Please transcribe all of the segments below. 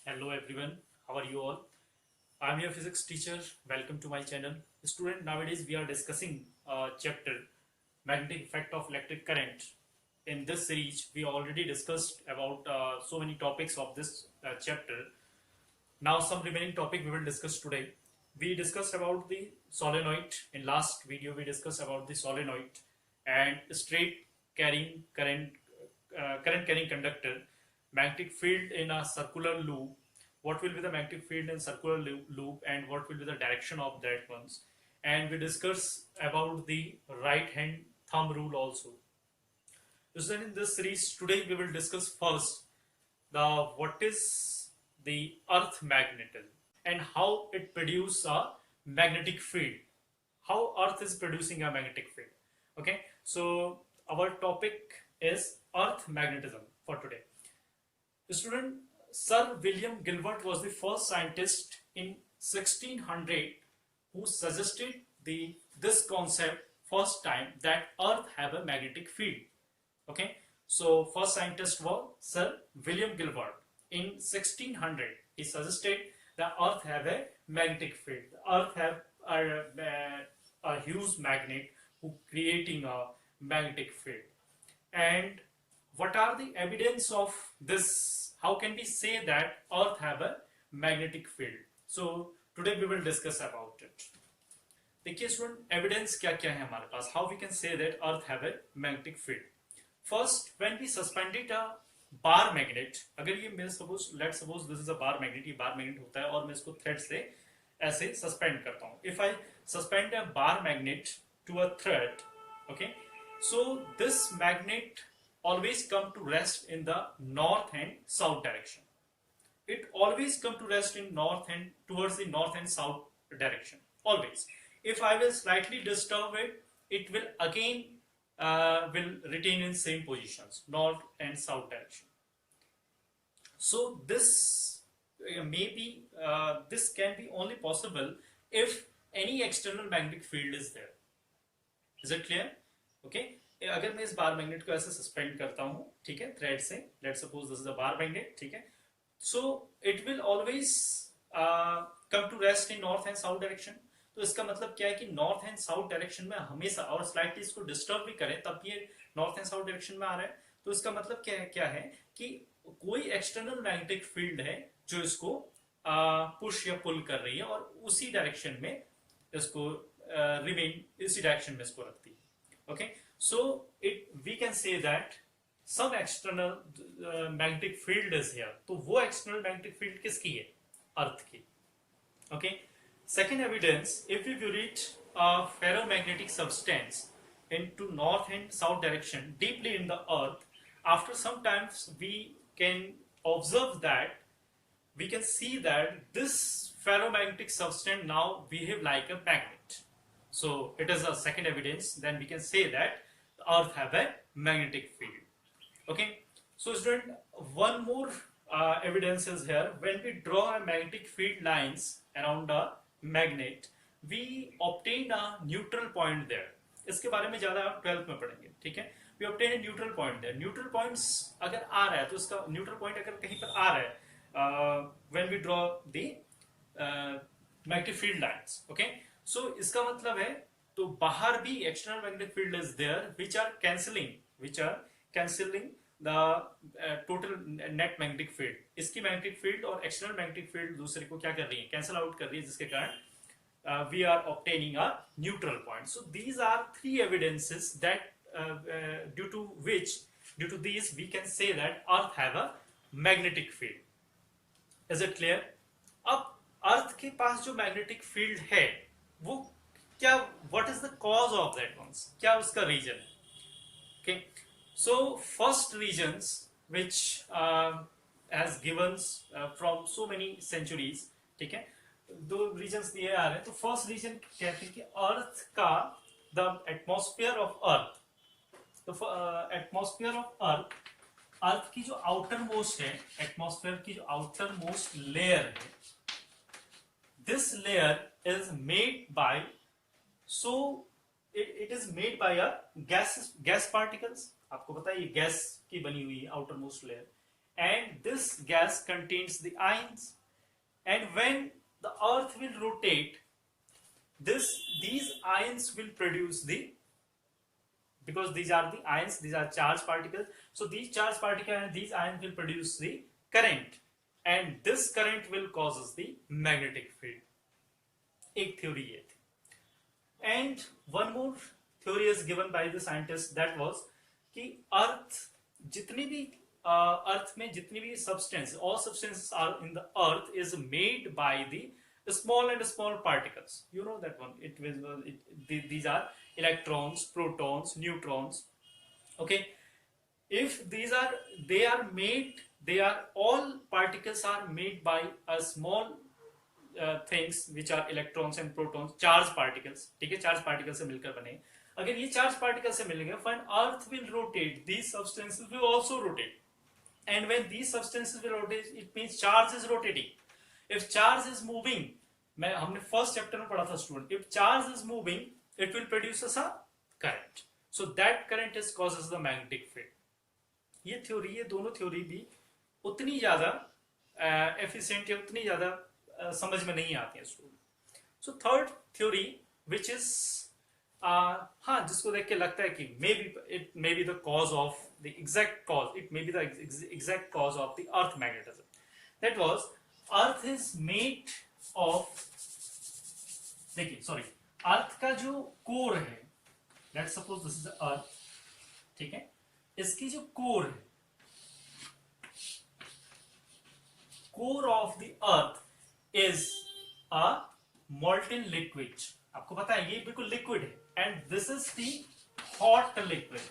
Hello everyone, how are you all? I'm your physics teacher. Welcome to my channel. Student, nowadays we are discussing chapter magnetic effect of electric current. In this series, we already discussed about so many topics of this chapter. Now some remaining topic we will discuss today. We discussed about the solenoid. In last video, we discussed about the solenoid and straight carrying current carrying conductor, magnetic field in a circular loop. What will be the magnetic field in circular loop and what will be the direction of that ones? And we discuss about the right hand thumb rule also. So then in this series today we will discuss first the what is the earth magnetism and how it produces a magnetic field, how earth is producing a magnetic field. Okay, so our topic is earth magnetism for today. Student, Sir William Gilbert was the first scientist in 1600 who suggested this concept first time that earth have a magnetic field. Okay, so first scientist was Sir William Gilbert. In 1600 he suggested the earth have a magnetic field. The earth have a huge magnet who creating a magnetic field. And what are the evidence of this? How can we say that earth have a magnetic field? So today we will discuss about it. देखिए student evidence क्या क्या है हमारे पास, how we can say that earth have a magnetic field. First, when we suspended a bar magnet, अगर ये मैं suppose let suppose this is a bar magnet, ये बार मैग्नेट होता है और मैं इसको थ्रेड से ऐसे सस्पेंड करता हूं. If I suspend a bar magnet to a thread, okay, so this magnet always come to rest in the north and south direction. It always come to rest in north and towards the north and south direction. Always. If I will slightly disturb it, it will again will retain in same positions, north and south direction. So this this can be only possible if any external magnetic field is there. Is it clear? Okay. अगर मैं इस bar magnet को ऐसे suspend करता हूं, ठीक है, thread से, let's suppose this is a bar magnet, ठीक है, so it will always come to rest in north and south direction. तो इसका मतलब क्या है कि नॉर्थ एंड साउथ डायरेक्शन में हमेशा, और स्लाइटली इसको डिस्टर्ब भी करें तब ये नॉर्थ एंड साउथ डायरेक्शन में आ रहा है. तो इसका मतलब क्या है कि कोई एक्सटर्नल मैग्नेटिक फील्ड है जो इसको पुश या पुल कर रही है और उसी डायरेक्शन में इसको इसी डायरेक्शन में इसको रखती है. Okay, so we can say that some external magnetic field is here. तो वो external magnetic field किसकी है? अर्थ की. Okay. Second evidence, if we reach a ferromagnetic substance into north and south direction deeply in the earth, after some times we can observe that, we can see that this ferromagnetic substance now behave like a magnet. So it is a second evidence. Then we can say that earth have a magnetic field. Okay, so student, one more evidence is here. When we draw a magnetic field lines around a magnet, we obtain a neutral point there. इसके बारे में ज्यादा आप 12th में पढ़ेंगे, ठीक है. We obtain a neutral point there. Neutral points अगर आ रहा है तो इसका neutral point अगर कहीं पर आ रहा है when we draw the magnetic field lines, okay, so इसका मतलब है तो बाहर भी external magnetic field is there which are cancelling the total net magnetic field. इसकी मैग्नेटिक फील्ड और एक्सटर्नल मैग्नेटिक फील्ड दूसरे को क्या कर रही है, कैंसिल आउट कर रही है, जिसके कारण we are obtaining a neutral point. So these are three evidences that due to these we can say that earth have a magnetic field. Is it clear? अब अर्थ के पास जो मैग्नेटिक फील्ड है वो क्या, what is the cause of that ones, क्या उसका reason है? Okay, so first reasons which has given from so many centuries, ठीक है, दो रीजन्स दिए आ रहे हैं. तो फर्स्ट रीजन कहते हैं कि अर्थ का द एटमॉस्फेयर ऑफ अर्थ, तो एटमॉस्फेयर ऑफ अर्थ, अर्थ की जो आउटर मोस्ट है, एटमॉस्फेयर की जो आउटर मोस्ट लेयर है, this layer is made by, so it is made by a gas particles. आपको पता है ये गैस की बनी हुई है outer most layer, and this gas contains the ions, and when the earth will rotate, these ions will produce the, because these are the ions, these are charged particles, so these charged particles and these ions will produce the current, and this current will causes the magnetic field. एक theory ये थी. And one more theory is given by the scientists, that was कि अर्थ जितनी भी अर्थ में जितनी भी substance, all substances are in the earth is made by the small and small particles. You know that one. These are electrons, protons, neutrons. Okay, if they are made, all particles are made by a small things which are electrons and protons, charged particles. ठीक है, charged particles से मिलकर बने. अगर ये charged particles से मिलेंगे, when earth will rotate, these substances will also rotate, and when these substances will rotate, it means charge is rotating. If charge is moving, हमने first chapter में पढ़ा था student, if charge is moving, it will produce a current. So that current is causes the magnetic field. ये theory, ये दोनों theory भी उतनी ज़्यादा efficient या उतनी ज़्यादा समझ में नहीं आती है student. So third theory, which is हाँ, जिसको देख के लगता है कि it may be the cause of the exact cause, it may be the exact cause of the earth magnetism. That was, earth is made of, देखिए sorry, अर्थ का जो कोर है, let's suppose this is earth, ठीक है, इसकी जो core है, core of the earth is a molten liquid. आपको पता है ये बिल्कुल लिक्विड है, and this is the hot liquid.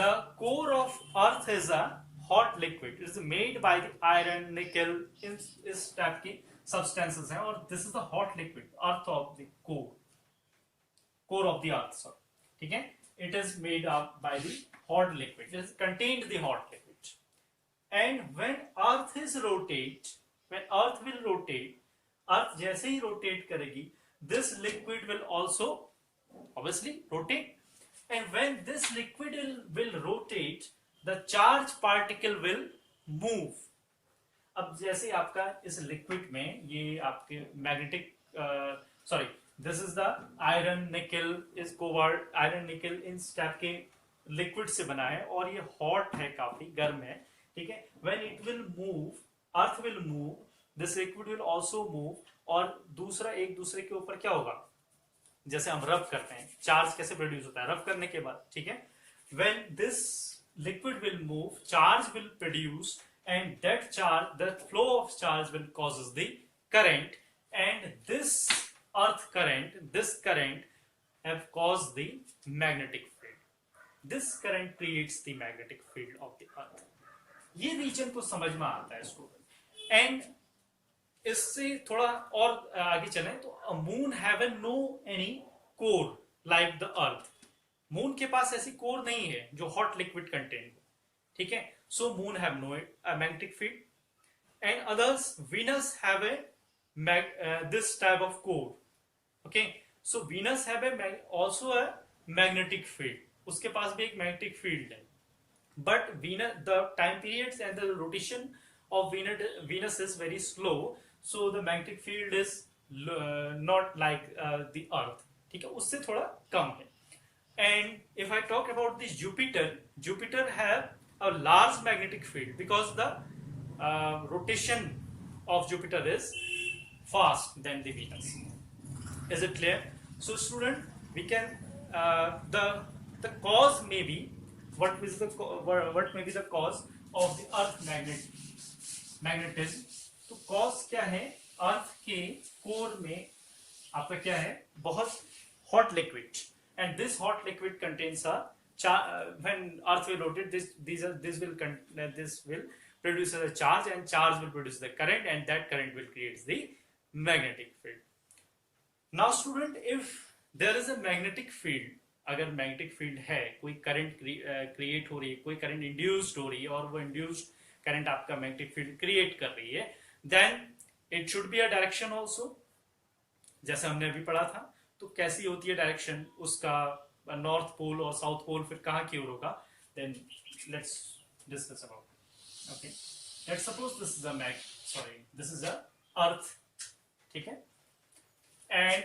The core of earth is a hot liquid. It is made by the iron, निकल, इस टाइप की substances हैं, और this is the hot liquid, earth of the core of the earth, sorry, ठीक है. It is made up by the hot liquid, it is contained the hot liquid, and when earth is rotate, when earth will rotate, earth जैसे ही rotate करेगी, this liquid will also obviously rotate, and when this liquid will rotate, the charged particle will move. अब जैसे आपका इस liquid में ये आपके magnetic sorry, this is the iron, निकल, इस कोबाल्ट, आयरन, निकल, इन टाइप के लिक्विड से बना है, और ये हॉट है, काफी गर्म है, ठीक है. When it will move, earth will move, this liquid will also move, और दूसरा एक दूसरे के ऊपर क्या होगा, जैसे हम रब करते हैं, चार्ज कैसे प्रोड्यूस होता है रब करने के बाद, ठीक है. When this liquid will move, charge will produce, and that charge, that flow of charge will causes the current, and this earth current, this current have caused the magnetic field. This current creates the magnetic field of the earth. ये reason को समझ में आता है student. And इससे थोड़ा और आगे चलें तो moon haven no any core like the earth. Moon के पास ऐसी कोर नहीं है जो हॉट लिक्विड कंटेन हो, ठीक है. So moon have no magnetic field, and others, Venus have a this type of core. Okay, so Venus have also a magnetic field. उसके पास भी एक magnetic field है. But Venus, the time periods and the rotation of Venus is very slow, so the magnetic field is not like the Earth. ठीक है, उससे थोड़ा कम है. And if I talk about this Jupiter have a large magnetic field because the rotation of Jupiter is fast than the Venus. Is it clear? So student, we can the cause may be what may be the cause of the earth magnetism. तो cause क्या है, अर्थ के core में आपका क्या है, बहुत hot liquid, and this hot liquid contains a when earth will rotate, this will produce a charge, and charge will produce the current, and that current will create the magnetic field. Now student, if there is a magnetic field, अगर magnetic field है, कोई current create हो रही है, कोई current induced हो रही है, और वो induced current आपका magnetic field create कर रही है, then it should be a direction also. जैसे हमने अभी पढ़ा था, तो कैसी होती है डायरेक्शन उसका, नॉर्थ पोल और साउथ पोल फिर कहाँ की ओर होगा, then let's discuss about it. Okay, let's suppose this is a this is a अर्थ, ठीक है, एंड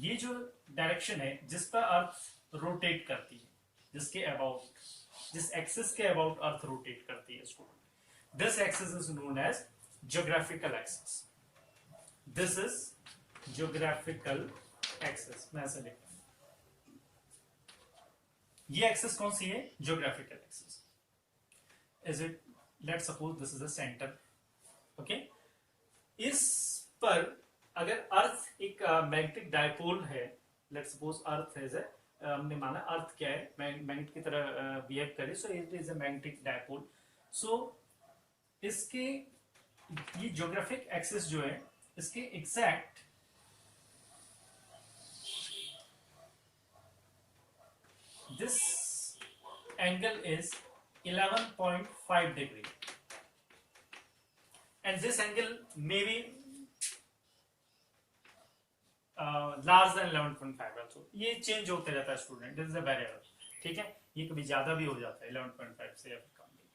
ये जो डायरेक्शन है जिस पर अर्थ रोटेट करती है, जिसके अबाउट, जिस एक्सिस के अबाउट अर्थ रोटेट करती है student, this axis is known as geographical axis. This is geographical axis. मैं ऐसे लिखता हूं, ये एक्सिस कौन सी है? Geographical axis. Is it, let suppose this is a centre. Okay, इस पर अगर अर्थ एक मैग्नेटिक डायपोल है, लेट सपोज अर्थ इज हमने माना अर्थ क्या है, मैग्नेट की तरह बिहेव करे, so it is a magnetic dipole. So इसके ये ज्योग्राफिक एक्सिस जो है, इसके exact this angle is 11.5 degree and this angle may be larger than 11.5 also. ये चेंज होते रहता है student, this is a variable, ठीक है, ये कभी ज्यादा भी हो जाता है 11.5 से या फिर कम भी.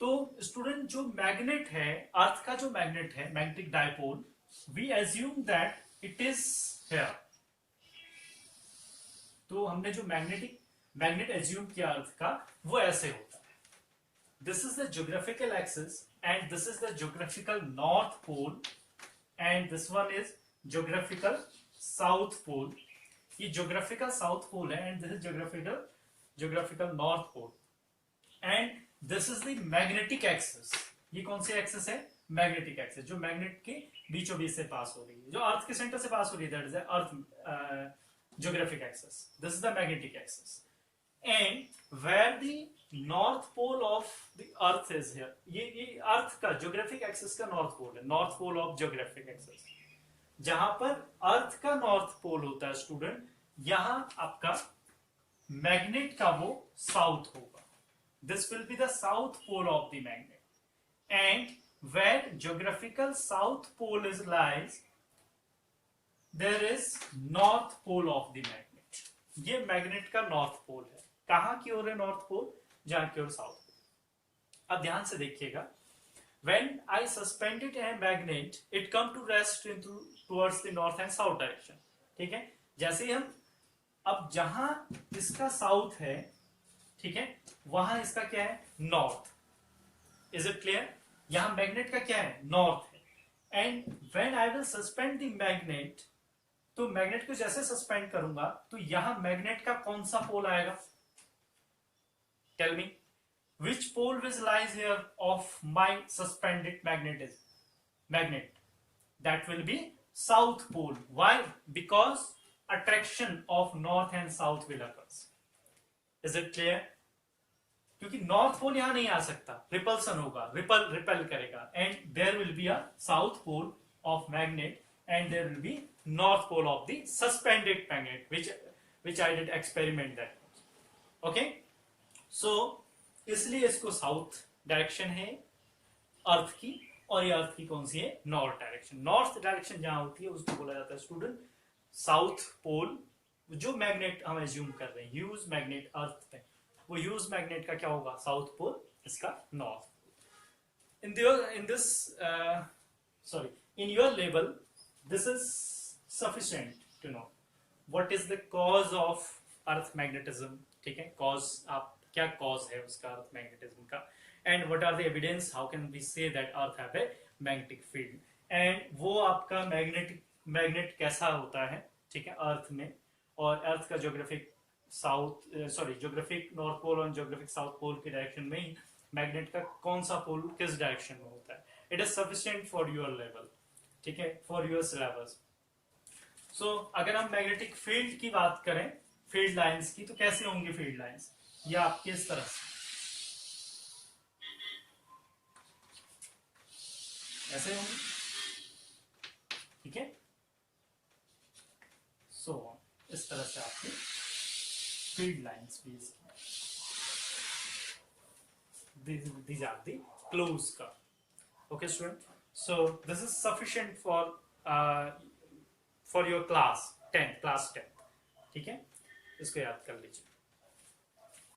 तो स्टूडेंट जो मैग्नेट है, अर्थ का जो मैग्नेट है, magnetic dipole, we assume that it is here. तो हमने जो मैग्नेट एज्यूम किया अर्थ का, वो ऐसे होता है. This is the geographical axis and this is the geographical north pole and this one is geographical south pole. ये geographical south pole है and this is geographical north pole and this is the magnetic axis. ये कौन सी axis है? Magnetic axis, जो magnet के बीचों बीच से पास हो रही है, जो अर्थ के सेंटर से पास हो रही है, that is earth geographic axis. This is the magnetic axis and where the north pole of the earth is here. ये अर्थ का ज्योग्राफिक एक्सिस का नॉर्थ पोल है, north pole of geographic axis. जहां पर अर्थ का नॉर्थ पोल होता है student, यहां आपका मैग्नेट का वो साउथ होगा. This will be the south pole of the magnet and where geographical south pole is lies, there is north pole of the magnet. ये मैग्नेट का नॉर्थ पोल है. कहां की ओर है नॉर्थ पोल? जहां की ओर साउथ. अब ध्यान से देखिएगा, when I suspended a magnet, it come to rest into towards the north and south direction. ठीक है, जैसे ही हम अब जहां इसका साउथ है, ठीक है, वहां इसका क्या है? नॉर्थ. Is it clear? यहां मैग्नेट का क्या है? नॉर्थ है. And when I will suspend the magnet, तो मैग्नेट को जैसे सस्पेंड करूंगा तो यहां मैग्नेट का कौन सा पोल आएगा? Tell me, which pole will lies here of my suspended magnet? That will be south pole. Why? Because attraction of north and south will occur. Is it clear? क्योंकि नॉर्थ पोल यहां नहीं आ सकता, repulsion होगा, repel करेगा, and there will be a south pole of magnet and there will be north pole of the suspended magnet, which I did experiment that. Okay? सो इसलिए इसको south direction है अर्थ की, और ये अर्थ की कौन सी है? North direction. नॉर्थ डायरेक्शन जहां होती है उसको बोला जाता है स्टूडेंट साउथ पोल. जो मैग्नेट हम एज्यूम कर रहे हैं, ह्यूज मैग्नेट अर्थ पे, वो ह्यूज मैग्नेट का क्या होगा? साउथ पोल, इसका north. in your level this is sufficient to know what is the cause of earth magnetism. ठीक है, cause आप क्या कॉज है उसका अर्थ मैग्नेटिज्म का, and what are the evidence, how can we say that earth have a magnetic field, and वो आपका magnet कैसा होता है, ठीक है, अर्थ में. और अर्थ का ज्योग्राफिक ज्योग्राफिक नॉर्थ पोल और ज्योग्राफिक साउथ पोल के डायरेक्शन में ही मैग्नेट का कौन सा पोल किस डायरेक्शन में होता है. It is sufficient for your level, ठीक है, फॉर योर सिलेबस. सो अगर हम मैग्नेटिक फील्ड की बात करें, फील्ड लाइंस की, तो कैसे होंगी फील्ड लाइंस? या आपके इस तरह से ऐसे होंगे, ठीक है. सो इस तरह से आपके फील्ड लाइंस भी, these are the close curve. Okay student, so this is sufficient for your class 10, ठीक है, इसको याद कर लीजिए.